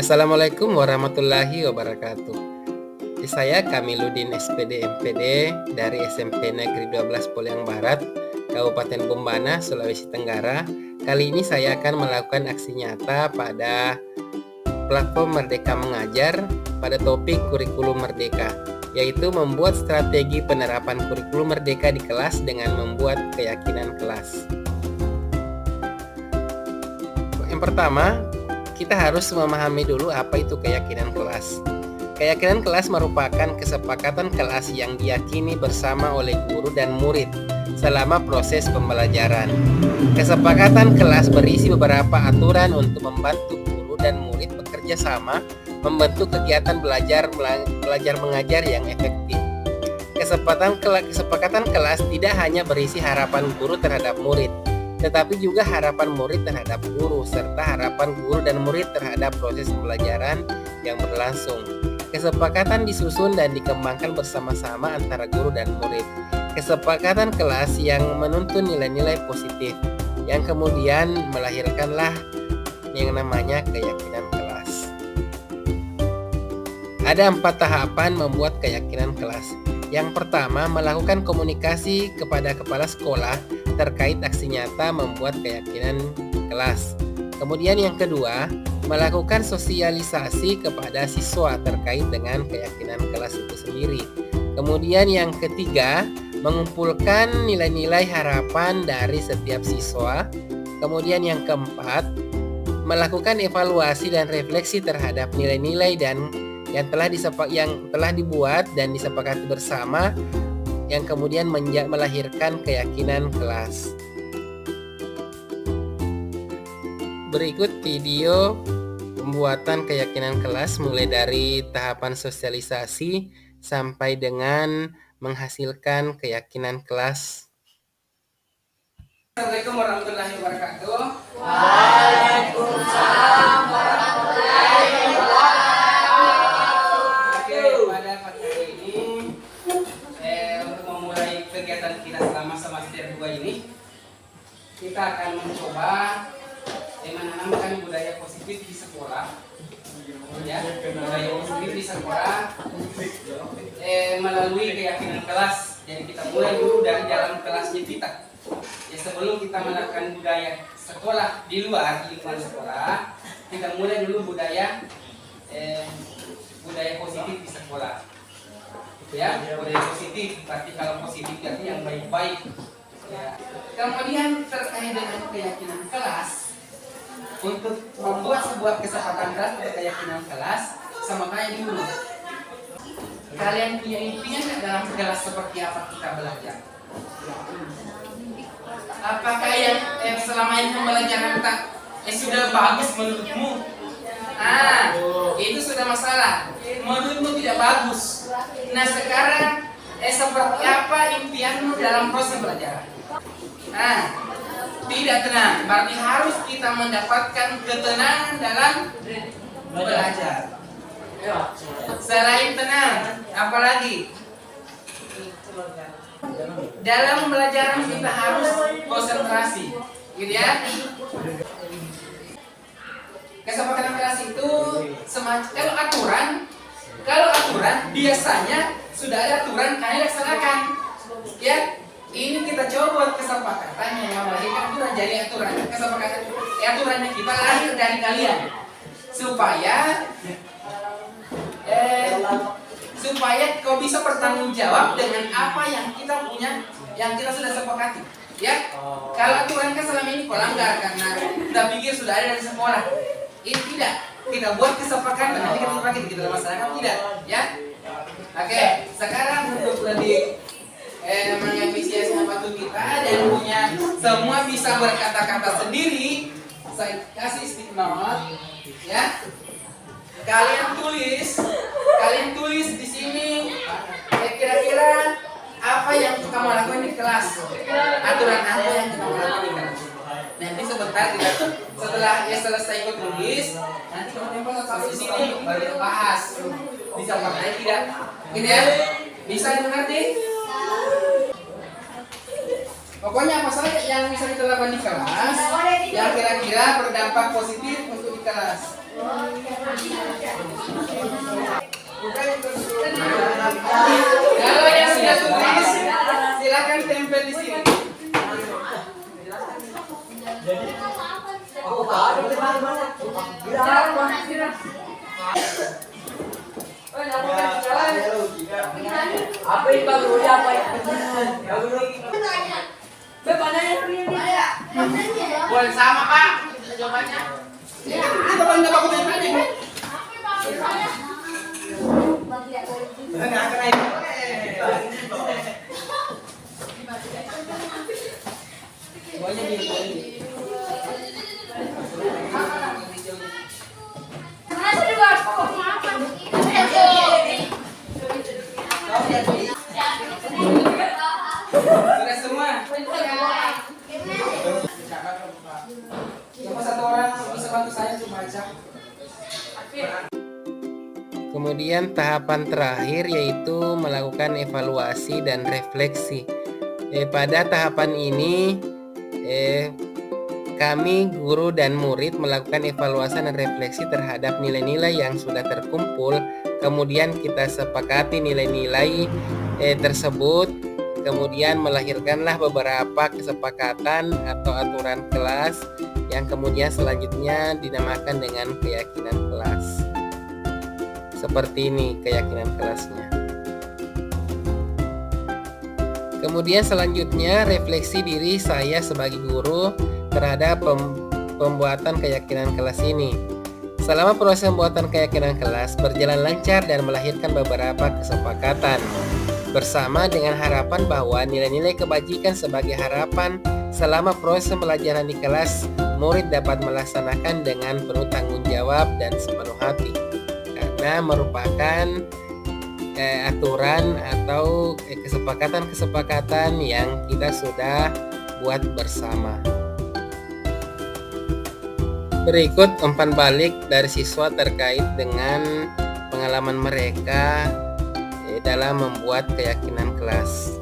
Assalamualaikum warahmatullahi wabarakatuh. Saya Kamiludin SPD MPD dari SMP Negeri 12 Poliang Barat, Kabupaten Bombana, Sulawesi Tenggara. Kali ini saya akan melakukan aksi nyata pada platform Merdeka Mengajar pada topik kurikulum merdeka, yaitu membuat strategi penerapan kurikulum merdeka di kelas dengan membuat keyakinan kelas. Yang pertama, kita harus memahami dulu apa itu keyakinan kelas. Keyakinan kelas merupakan kesepakatan kelas yang diyakini bersama oleh guru dan murid selama proses pembelajaran. Kesepakatan kelas berisi beberapa aturan untuk membantu guru dan murid bekerja sama membentuk kegiatan belajar mengajar yang efektif. Kesepakatan kelas tidak hanya berisi harapan guru terhadap murid, tetapi juga harapan murid terhadap guru, serta harapan guru dan murid terhadap proses pembelajaran yang berlangsung. Kesepakatan disusun dan dikembangkan bersama-sama antara guru dan murid. Kesepakatan kelas yang menuntun nilai-nilai positif, yang kemudian melahirkanlah yang namanya keyakinan kelas. Ada 4 tahapan membuat keyakinan kelas. Yang pertama, melakukan komunikasi kepada kepala sekolah terkait aksi nyata membuat keyakinan kelas. Kemudian yang kedua, melakukan sosialisasi kepada siswa terkait dengan keyakinan kelas itu sendiri. Kemudian yang ketiga, mengumpulkan nilai-nilai harapan dari setiap siswa. Kemudian yang keempat, melakukan evaluasi dan refleksi terhadap nilai-nilai dan yang telah dibuat dan disepakati bersama, yang kemudian melahirkan keyakinan kelas. Berikut video pembuatan keyakinan kelas mulai dari tahapan sosialisasi sampai dengan menghasilkan keyakinan kelas. Assalamualaikum warahmatullahi wabarakatuh. Waalaikumsalam warahmatullahi wabarakatuh. Pada pagi hari ini untuk memulai kegiatan kita selama semester 2 ini, kita akan mencoba menanamkan budaya positif di sekolah. Ya, budaya positif di sekolah melalui keyakinan kelas. Jadi kita mulai dulu dari dalam kelasnya kita. Ya, sebelum kita menerapkan budaya sekolah di luar lingkungan sekolah, kita mulai dulu budaya positif di sekolah. Ya, budaya positif. Berarti kalau positif berarti yang baik-baik. Ya. Kemudian terkait dengan keyakinan kelas, untuk membuat sebuah kesepakatan kelas atau keyakinan kelas, sama kayak dulu. Kalian punya impian dalam kelas seperti apa kita belajar? Apakah yang selama ini pembelajaran sudah bagus menurutmu? Itu sudah masalah. Menurutmu tidak bagus. Nah, sekarang seperti apa impianmu dalam proses belajar? Tidak tenang. Berarti harus kita mendapatkan ketenangan dalam belajar. Selain tenang, apalagi? Dalam pembelajaran kita harus konsentrasi, gitu ya. Kesepakatan kelas itu semacam kalau aturan biasanya sudah ada aturan, kalian laksanakan. Ya, ini kita coba buat kesepakatan yang melahirkan aturan. Jadi kesepakatan aturannya kita lahir dari kalian supaya kau bisa bertanggung jawab dengan apa yang kita punya, yang kita sudah sepakati. Ya, kalau aturan kan selama ini kau langgar karena kita pikir sudah ada dari sekolah. Ini tidak, kita buat kesepakatan, nanti kita pakai kita masyarakat tidak, ya. Oke, sekarang untuk lebih mengapresiasi apa kita dan punya semua bisa berkata-kata sendiri, saya kasih stiker, ya. Kalian tulis di sini kira-kira apa yang kamu lakukan di kelas, aturan apa yang kamu lakukan di kelas. Nanti sebentar setelah selesai ikut tulis, nanti kamu tempel satu di sini baru bahas. Bisa pakai tidak? Gitu ya? Bisa dimengerti? Pokoknya apa saja yang bisa kita lakukan di kelas yang kira-kira berdampak positif untuk di kelas. Kalau yang sudah tulis, silakan tempel di sini. Boleh sama Pak jawabannya. Kita bangga baku tempelnya. Sudah semua. Siapa satu orang bisa bantu saya untuk baca? Kemudian tahapan terakhir yaitu melakukan evaluasi dan refleksi. Pada tahapan ini kami guru dan murid melakukan evaluasi dan refleksi terhadap nilai-nilai yang sudah terkumpul. Kemudian kita sepakati nilai-nilai tersebut. Kemudian melahirkanlah beberapa kesepakatan atau aturan kelas yang kemudian selanjutnya dinamakan dengan keyakinan kelas. Seperti ini keyakinan kelasnya. Kemudian selanjutnya refleksi diri saya sebagai guru terhadap pembuatan keyakinan kelas ini. Selama proses pembuatan keyakinan kelas berjalan lancar dan melahirkan beberapa kesepakatan bersama dengan harapan bahwa nilai-nilai kebajikan sebagai harapan selama proses pembelajaran di kelas murid dapat melaksanakan dengan penuh tanggung jawab dan sepenuh hati karena merupakan aturan atau kesepakatan-kesepakatan yang kita sudah buat bersama. Berikut umpan balik dari siswa terkait dengan pengalaman mereka dalam membuat keyakinan kelas.